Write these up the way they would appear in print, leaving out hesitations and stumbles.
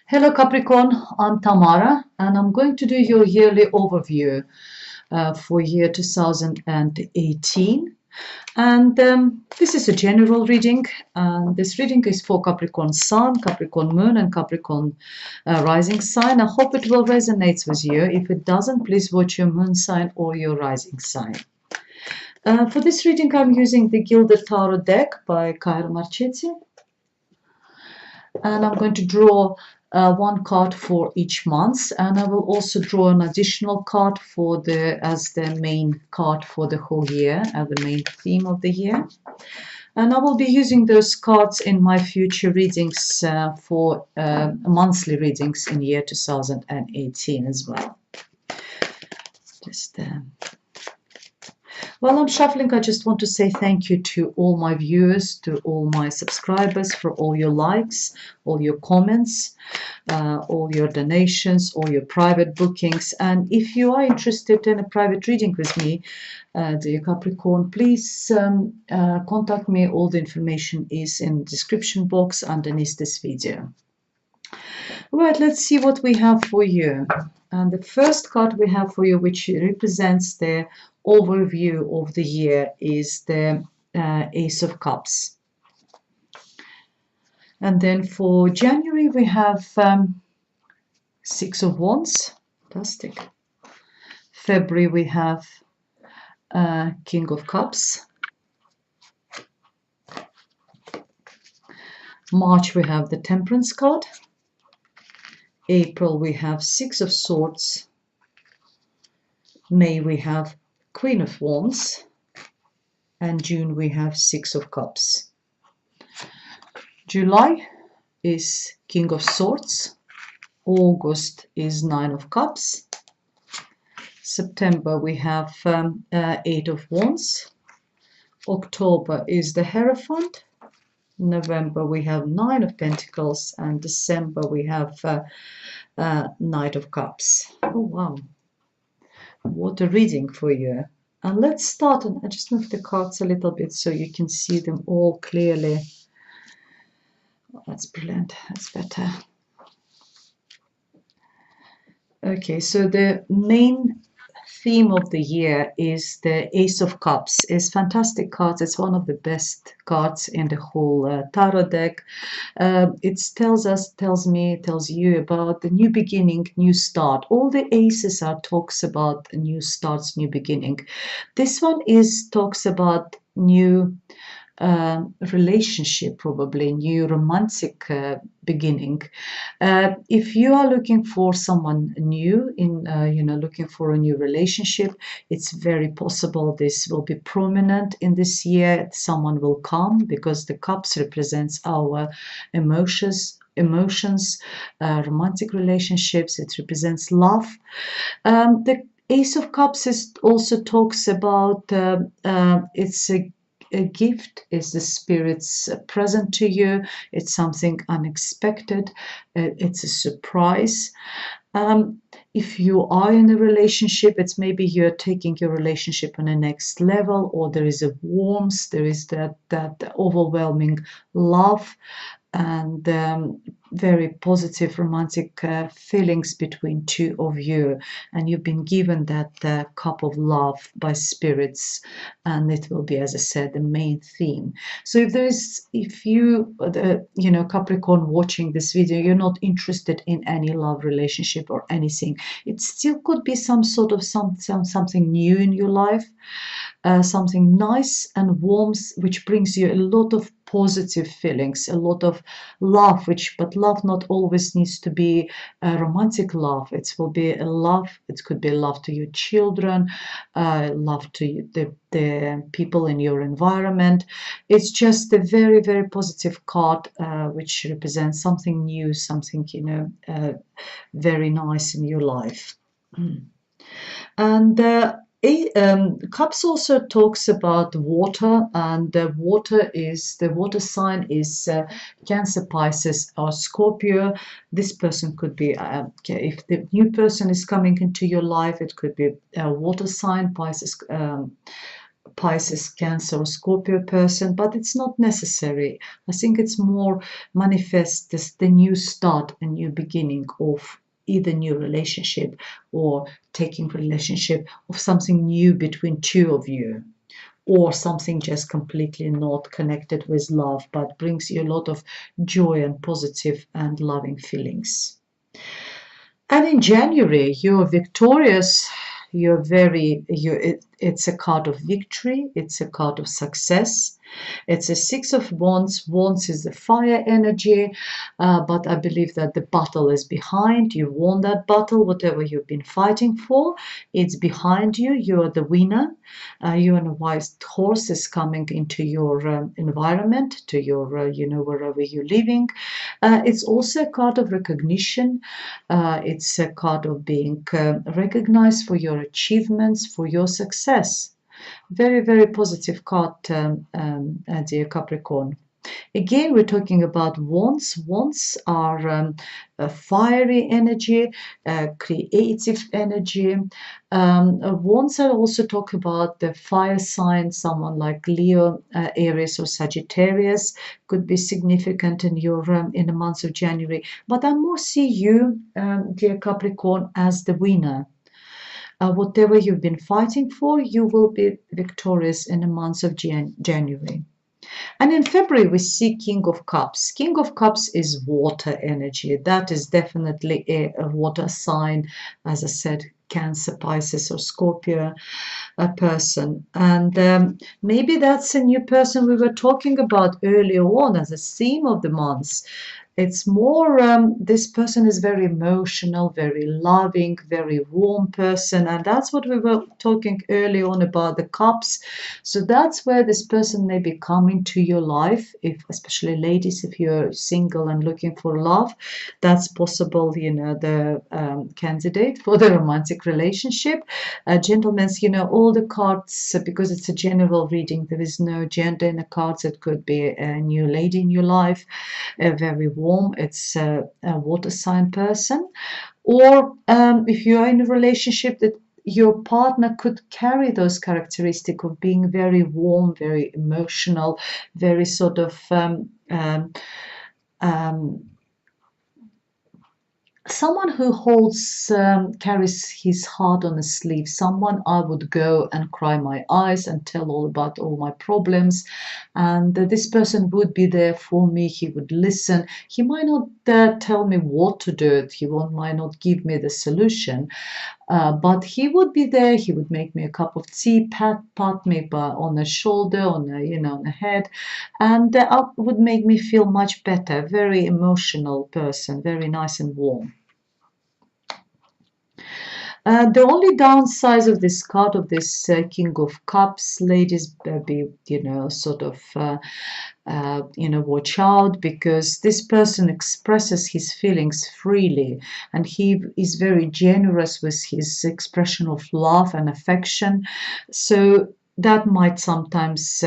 Hello Capricorn, I'm Tamara and I'm going to do your yearly overview for year 2018. And this is a general reading. This reading is for Capricorn Sun, Capricorn Moon and Capricorn Rising sign. I hope it will resonate with you. If it doesn't, please watch your moon sign or your rising sign. For this reading, I'm using the Gilded Tarot deck by Cairo Marchetti. And I'm going to draw one card for each month, and I will also draw an additional card for as the main card for the whole year, as the main theme of the year. And I will be using those cards in my future readings for monthly readings in year 2018 as well. While I'm shuffling, I just want to say thank you to all my viewers, to all my subscribers for all your likes, all your comments, all your donations, all your private bookings. And if you are interested in a private reading with me, dear Capricorn, please contact me. All the information is in the description box underneath this video. Right, let's see what we have for you. And the first card we have for you, which represents the overview of the year, is the Ace of Cups. And then for January we have Six of Wands. Fantastic. February we have King of Cups. March we have the Temperance card. April we have Six of Swords. May we have Queen of Wands. And June we have Six of Cups. July is King of Swords. August is Nine of Cups. September we have Eight of Wands. October is the Hierophant. November we have Nine of Pentacles, and December we have Knight of Cups. Oh wow, what a reading for you. And let's start, and I just move the cards a little bit so you can see them all clearly. Oh, that's brilliant, that's better. Okay, so the main theme of the year is the Ace of Cups. It's fantastic cards. It's one of the best cards in the whole tarot deck. It tells you about the new beginning, new start. All the aces talks about new starts, new beginning. This one talks about new relationship, probably new romantic beginning. If you are looking for someone new, looking for a new relationship, it's very possible this will be prominent in this year. Someone will come, because the cups represents our emotions, romantic relationships. It represents love. The Ace of Cups also talks about it's a gift, is the spirit's present to you. It's something unexpected. It's a surprise. If you are in a relationship, it's maybe you're taking your relationship on a next level, or there is a warmth, there is that overwhelming love, and very positive romantic feelings between two of you, and you've been given that cup of love by spirits, and it will be, as I said, the main theme. So if you Capricorn, watching this video, you're not interested in any love relationship or anything, it still could be some sort of something new in your life, something nice and warm, which brings you a lot of positive feelings, a lot of love, but love not always needs to be a romantic love. It will be a love, it could be love to your children, love to the people in your environment. It's just a very, very positive card, which represents something new, something very nice in your life. And Cups also talks about water, and the water sign is Cancer, Pisces, or Scorpio. This person could be, if the new person is coming into your life, it could be a water sign, Pisces, Pisces, Cancer, or Scorpio person, but it's not necessary. I think it's more manifest as the new start, a new beginning of either new relationship or taking relationship of something new between two of you, or something just completely not connected with love but brings you a lot of joy and positive and loving feelings. And in January, you're victorious. It's a card of victory. It's a card of success. It's a Six of Wands. Wands is the fire energy, but I believe that the battle is behind. You won that battle, whatever you've been fighting for. It's behind you. You are the winner. You and a white horse is coming into your environment, to your, wherever you're living. It's also a card of recognition. It's a card of being recognized for your achievements, for your success. Very, very positive card, dear Capricorn. Again, we're talking about wands. Wands are a fiery energy, creative energy. Wands I also talk about the fire sign, someone like Leo, Aries, or Sagittarius could be significant in your in the month of January. But I more see you, dear Capricorn, as the winner. Whatever you've been fighting for, you will be victorious in the month of January. And in February, we see King of Cups. King of Cups is water energy. That is definitely a water sign, as I said, Cancer, Pisces, or Scorpio a person. And maybe that's a new person we were talking about earlier on as a theme of the month. It's more, this person is very emotional, very loving, very warm person. And that's what we were talking early on about the cups. So that's where this person may be coming to your life, if especially ladies, if you're single and looking for love, that's possible, the candidate for the romantic relationship. Gentlemen, all the cards, because it's a general reading, there is no gender in the cards. It could be a new lady in your life, a very warm, it's a water sign person, or if you are in a relationship that your partner could carry those characteristics of being very warm, very emotional, very sort of someone who carries his heart on his sleeve, someone I would go and cry my eyes and tell all about all my problems. And this person would be there for me. He would listen. He might not tell me what to do. Might not give me the solution. But he would be there. He would make me a cup of tea, pat me on the shoulder, on the head, and would make me feel much better. Very emotional person, very nice and warm. The only downside of this card, of this King of Cups, ladies, be sort of watch out, because this person expresses his feelings freely, and he is very generous with his expression of love and affection. So that might sometimes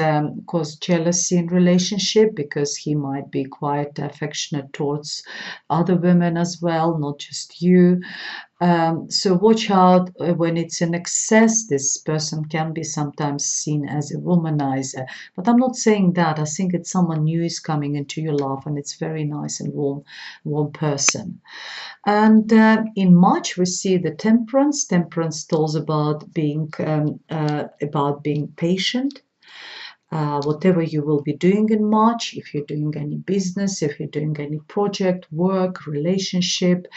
cause jealousy in relationship, because he might be quite affectionate towards other women as well, not just you. So watch out when it's in excess. This person can be sometimes seen as a womanizer, but I'm not saying that. I think it's someone new is coming into your life, and it's very nice and warm person. And in March, we see the Temperance. Temperance tells about being patient. Whatever you will be doing in March, if you're doing any business, if you're doing any project, work, relationship,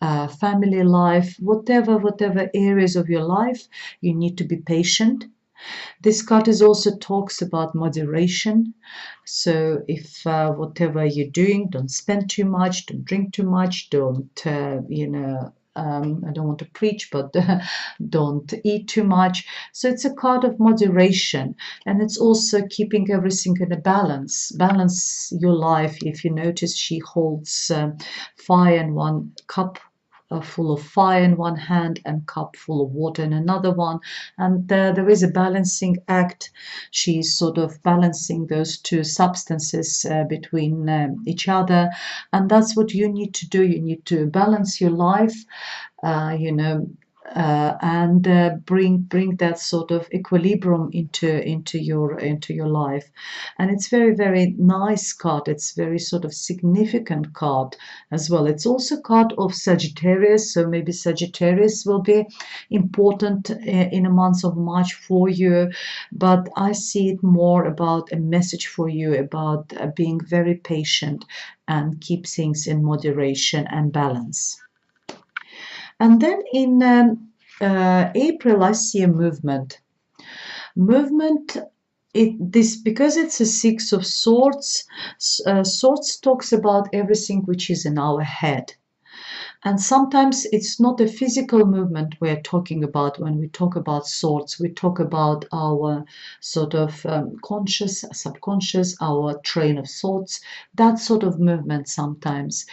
family life, whatever areas of your life, you need to be patient. This card is also talks about moderation. So if whatever you're doing, don't spend too much, don't drink too much, don't I don't want to preach, but don't eat too much. So it's a card of moderation, and it's also keeping everything in a balance. Balance your life. If you notice, she holds fire in one cup, full of fire in one hand and cup full of water in another one, and there is a balancing act. She's sort of balancing those two substances between each other, and that's what you need to do. You need to balance your life, and bring that sort of equilibrium into your life. And it's very nice card. It's very sort of significant card as well. It's also card of Sagittarius, so maybe Sagittarius will be important in a month of March for you, but I see it more about a message for you about being very patient and keep things in moderation and balance. And then in April, I see a movement. Movement. This because it's a Six of Swords. Swords talks about everything which is in our head. And sometimes it's not a physical movement we're talking about when we talk about swords. We talk about our sort of conscious, subconscious, our train of thoughts, that sort of movement sometimes.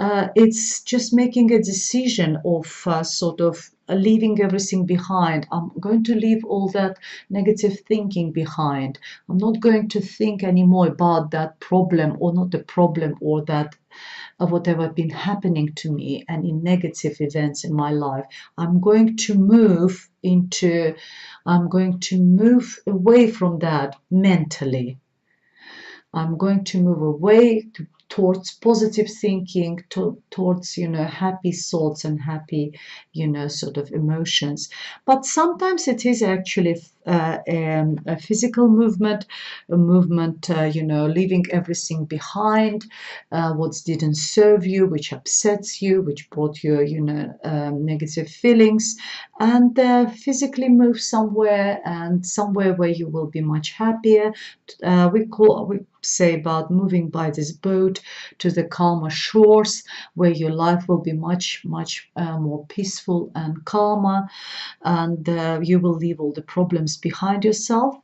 It's just making a decision of sort of leaving everything behind. I'm going to leave all that negative thinking behind. I'm not going to think anymore about that problem or not the problem or that of whatever been happening to me and in negative events in my life. I'm going to move into, I'm going to move away from that mentally. I'm going to move away towards positive thinking, towards, happy thoughts and happy, sort of emotions. But sometimes it is actually a physical movement, a movement, leaving everything behind, what didn't serve you, which upsets you, which brought you, negative feelings, and physically move somewhere and somewhere where you will be much happier. We say about moving by this boat to the calmer shores where your life will be much more peaceful and calmer, and you will leave all the problems behind yourself.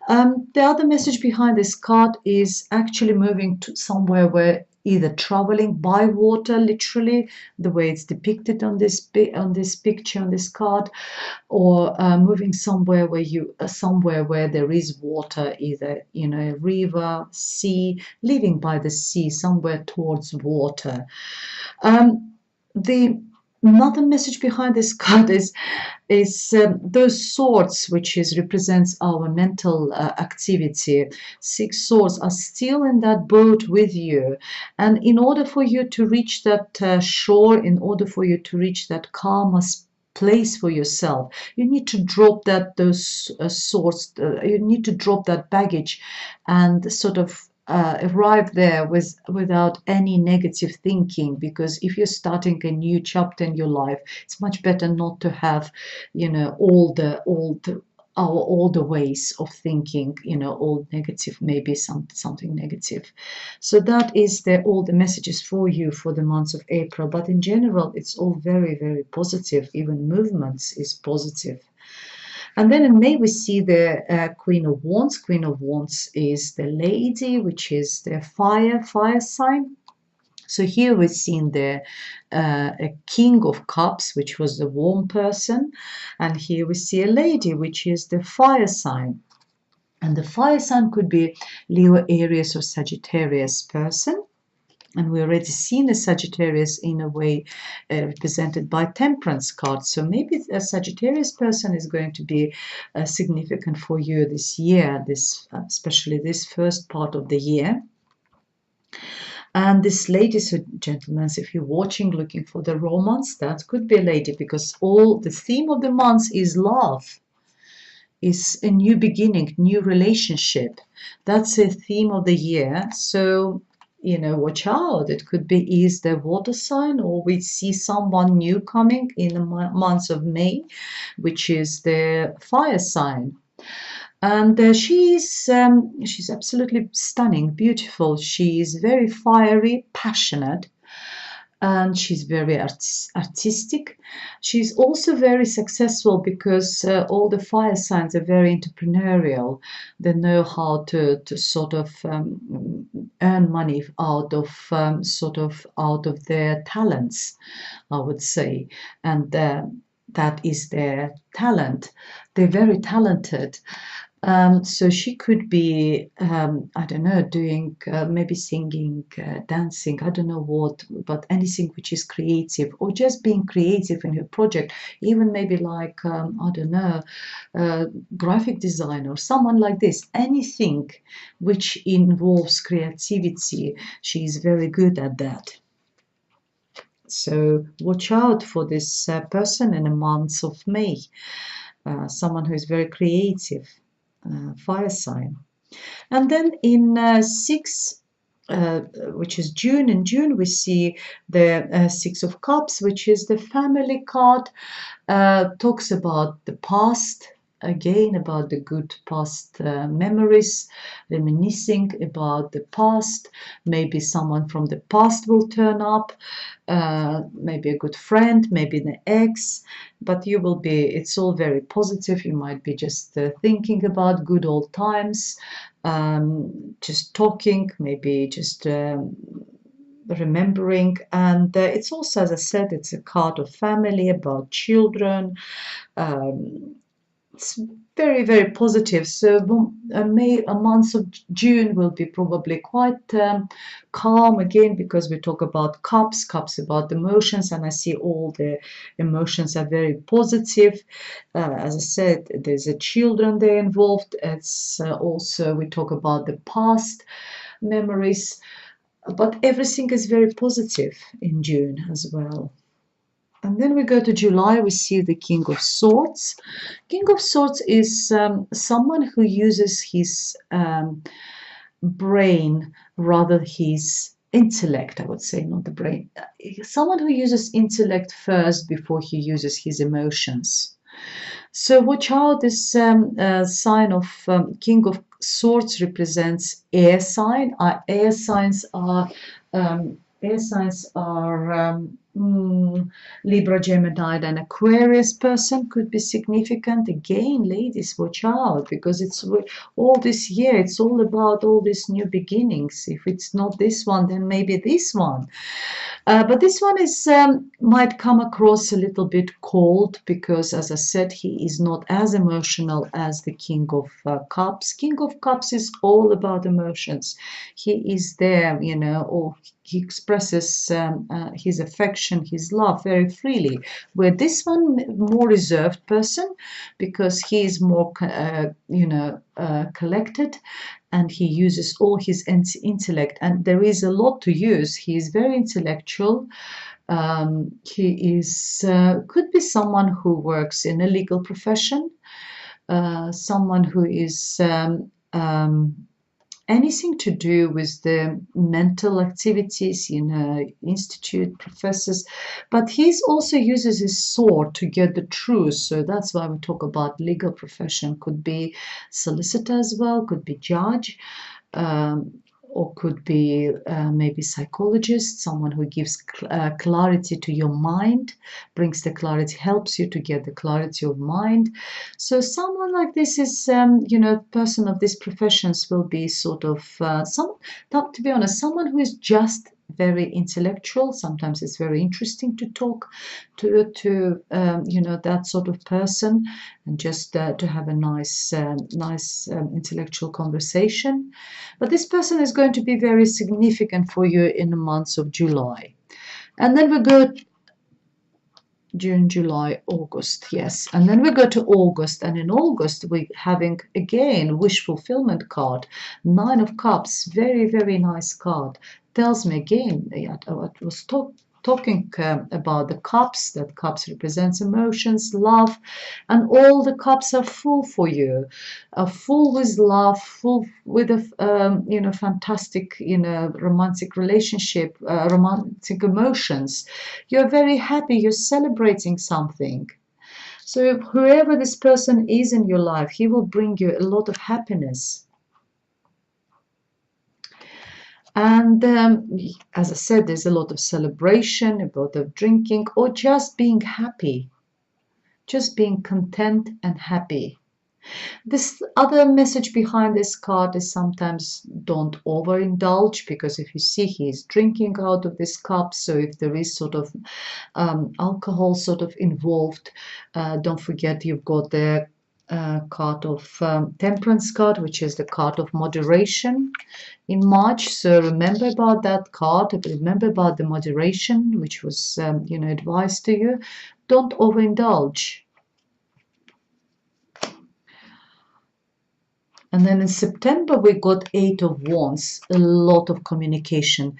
The other message behind this card is actually moving to somewhere where either traveling by water, literally, the way it's depicted on this picture on this card, or moving somewhere where there is water, either a river, sea, living by the sea, somewhere towards water. The another message behind this card is those swords, which represents our mental activity. Six swords are still in that boat with you, and in order for you to reach that shore, in order for you to reach that calmer place for yourself, you need to drop those swords. You need to drop that baggage, and sort of arrive there without any negative thinking, because if you're starting a new chapter in your life, it's much better not to have all the ways of thinking, all negative, maybe something negative. So that is all the messages for you for the month of April, but in general it's all very positive. Even movements is positive. And then in May, we see the Queen of Wands. Queen of Wands is the lady, which is the fire sign. So here we've seen a King of Cups, which was the warm person. And here we see a lady, which is the fire sign. And the fire sign could be Leo, Aries, or Sagittarius person. And we already seen a Sagittarius in a way represented by Temperance card. So maybe a Sagittarius person is going to be significant for you this year, especially this first part of the year. And this, ladies and gentlemen, if you're watching, looking for the romance, that could be a lady, because the theme of the month is love. Is a new beginning, new relationship. That's the theme of the year. So watch out. It could be is the water sign, or we see someone new coming in the month of May, which is the fire sign. And she's absolutely stunning, beautiful. She is very fiery, passionate, and she's very artistic. She's also very successful because all the fire signs are very entrepreneurial. They know how to sort of earn money out of their talents, I would say, and that is their talent. They're very talented. So she could be, I don't know, doing maybe singing, dancing, I don't know what, but anything which is creative, or just being creative in her project, even maybe like, I don't know, graphic design or someone like this. Anything which involves creativity, she is very good at that. So watch out for this person in the month of May, someone who is very creative, fire sign. And then in 6, which is June, in June we see the 6 of Cups, which is the family card, talks about the past, again about the good past memories, reminiscing about the past. Maybe someone from the past will turn up, maybe a good friend, maybe an ex, but you will be, it's all very positive. You might be just thinking about good old times, just talking, maybe just remembering. And it's also, as I said, it's a card of family, about children. It's very, very positive. So May, a month of June will be probably quite calm again, because we talk about cups about emotions, and I see all the emotions are very positive. As I said, there's a children there involved. It's also, we talk about the past memories, but everything is very positive in June as well. And then we go to July, we see the King of Swords. King of Swords is someone who uses his brain rather his intellect, I would say, not the brain. Someone who uses intellect first before he uses his emotions. So watch out, this sign of King of Swords represents air sign. Air signs are Libra, Gemini, and Aquarius person could be significant. Again, ladies, watch out, because it's all this year, it's all about all these new beginnings. If it's not this one, then maybe this one. But this one is might come across a little bit cold, because, as I said, he is not as emotional as the King of Cups. King of Cups is all about emotions. He is there, or he expresses his affection, his love very freely. Where this one, more reserved person, because he is more, collected, and he uses all his intellect, and there is a lot to use. He is very intellectual. He is could be someone who works in a legal profession, someone who is anything to do with the mental activities, institute professors. But he also uses his sword to get the truth. So that's why we talk about legal profession. Could be solicitor as well, could be judge, or could be maybe psychologist, someone who gives clarity to your mind, brings the clarity, helps you to get the clarity of mind. So someone like this is, person of these professions will be sort of to be honest, someone who is just very intellectual. Sometimes it's very interesting to talk to that sort of person, and just to have a nice intellectual conversation. But this person is going to be very significant for you in the months of July. And then we go June, July, August, yes. And then we go to August, and in August we're having again wish fulfillment card, 9 of Cups, very, very nice card. Tells me again, I was talking about the cups, that cups represents emotions, love, and all the cups are full for you, are full with love, full with a fantastic romantic relationship, romantic emotions. You're very happy, you're celebrating something. So whoever this person is in your life, he will bring you a lot of happiness. And as I said, there's a lot of celebration, a lot of drinking, or just being happy, just being content and happy. This other message behind this card is sometimes don't overindulge, because if you see he is drinking out of this cup, so if there is sort of alcohol sort of involved, don't forget you've got the card of Temperance card, which is the card of moderation in March. So remember about that card. Remember about the moderation, which was advised to you. Don't overindulge. And then in September we got Eight of Wands, a lot of communication.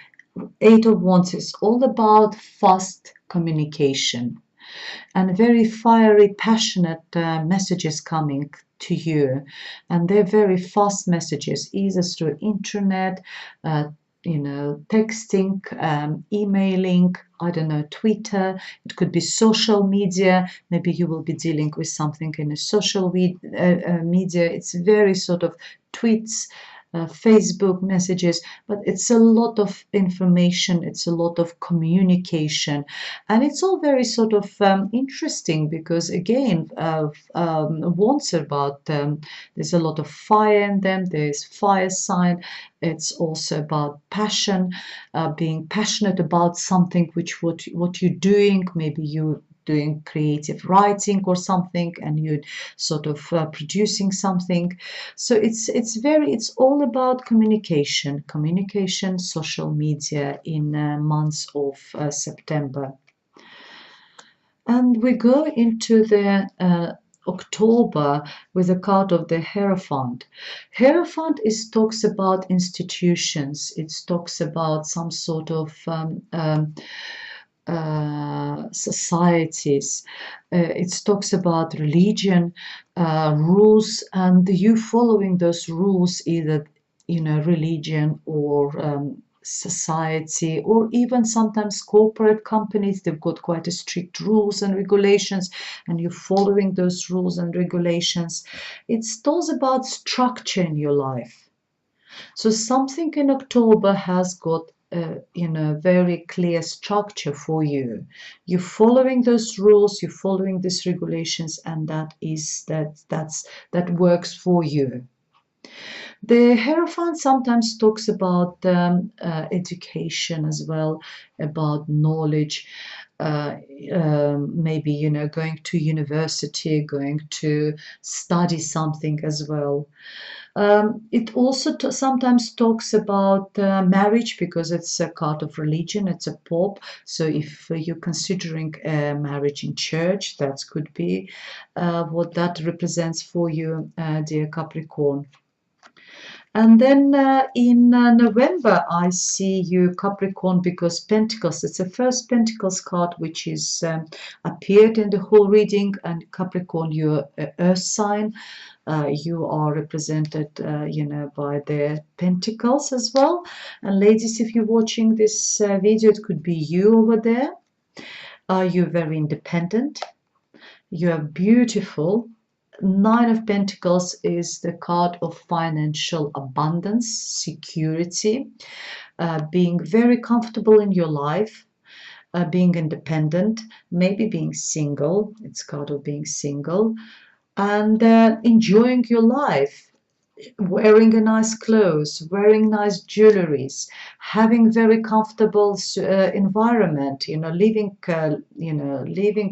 Eight of Wands is all about fast communication and very fiery, passionate messages coming to you, and they're very fast messages, either through internet, uh, texting, emailing, I don't know, Twitter. It could be social media. Maybe you will be dealing with something in a social media. It's very sort of tweets, Facebook messages, but it's a lot of information, it's a lot of communication, and it's all very sort of interesting because again, Wands about there's a lot of fire in them. There's fire sign. It's also about passion, being passionate about something, which what you're doing. Maybe you doing creative writing or something, and you're sort of producing something. So it's all about communication, social media in months of September. And we go into the October with a card of the Hierophant. Hierophant talks about institutions. It talks about some sort of societies. It talks about religion, rules, and you following those rules, either religion or society, or even sometimes corporate companies. They've got quite a strict rules and regulations, and you're following those rules and regulations. It's all about structure in your life. So something in October has got very clear structure for you. You're following those rules, you're following these regulations, and that works for you. The Hierophant sometimes talks about education as well, about knowledge. Maybe going to university, going to study something as well. It also sometimes talks about marriage, because it's a card of religion, it's a pope. So if you're considering marriage in church, that could be what that represents for you, dear Capricorn. And then in November, I see you, Capricorn, because Pentacles, it's the first Pentacles card which is appeared in the whole reading. And Capricorn, you're an earth sign. You are represented, by the Pentacles as well. And ladies, if you're watching this video, it could be you over there. You're very independent. You are beautiful. Nine of Pentacles is the card of financial abundance, security, being very comfortable in your life, being independent, maybe being single. It's card of being single, and enjoying your life, wearing a nice clothes, wearing nice jewelries, having very comfortable environment, living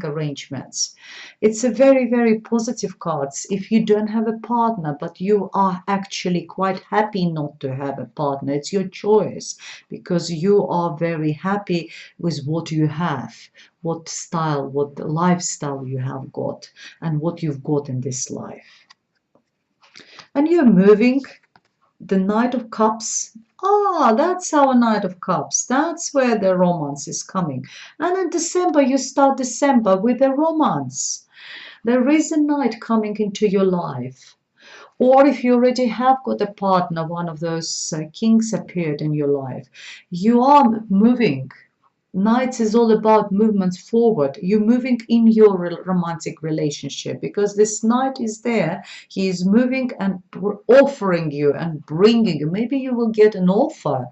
arrangements. It's a very, very positive cards. If you don't have a partner, but you are actually quite happy not to have a partner, it's your choice, because you are very happy with what you have, what style, what lifestyle you have got, and what you've got in this life. And you're moving. The Knight of Cups. That's our Knight of Cups. That's where the romance is coming. And in December, you start December with a romance. There is a knight coming into your life. Or if you already have got a partner, one of those kings appeared in your life. You are moving. Knights is all about movements forward. You're moving in your romantic relationship, because this knight is there. He is moving and offering you and bringing you. Maybe you will get an offer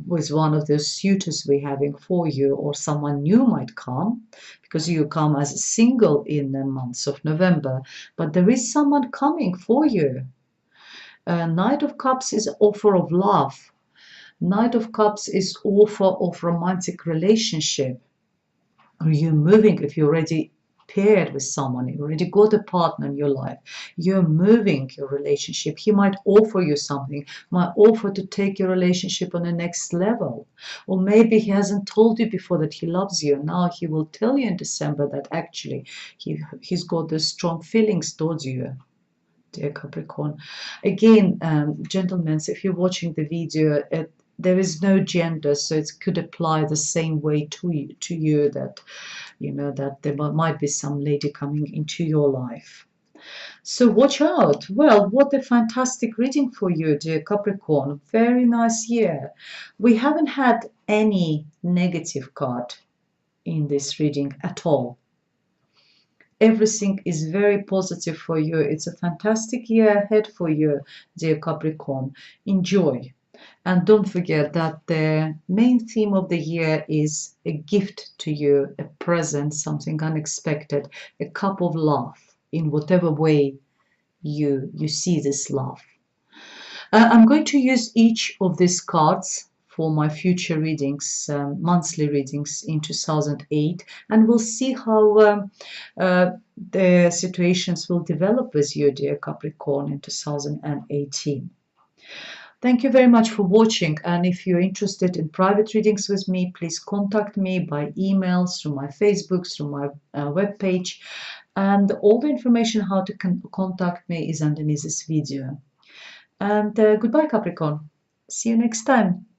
with one of those suitors we're having for you, or someone new might come, because you come as a single in the months of November. But there is someone coming for you. Knight of Cups is offer of love. Knight of Cups is offer of romantic relationship. Are you moving? If you're already paired with someone, you already got a partner in your life, you're moving your relationship. He might offer you something, might offer to take your relationship on the next level. Or maybe he hasn't told you before that he loves you. Now he will tell you in December that actually he's got those strong feelings towards you, dear Capricorn. Again, gentlemen, if you're watching the video, there is no gender, so it could apply the same way to you, that you know that there might be some lady coming into your life. So watch out. Well, what a fantastic reading for you, dear Capricorn. Very nice year. We haven't had any negative card in this reading at all. Everything is very positive for you. It's a fantastic year ahead for you, dear Capricorn. Enjoy. And don't forget that the main theme of the year is a gift to you, a present, something unexpected, a cup of love in whatever way you see this love. I'm going to use each of these cards for my future readings, monthly readings in 2008, and we'll see how the situations will develop with you, dear Capricorn, in 2018. Thank you very much for watching, and if you're interested in private readings with me, please contact me by email, through my Facebook, through my webpage, and all the information how to contact me is underneath this video. And goodbye, Capricorn. See you next time.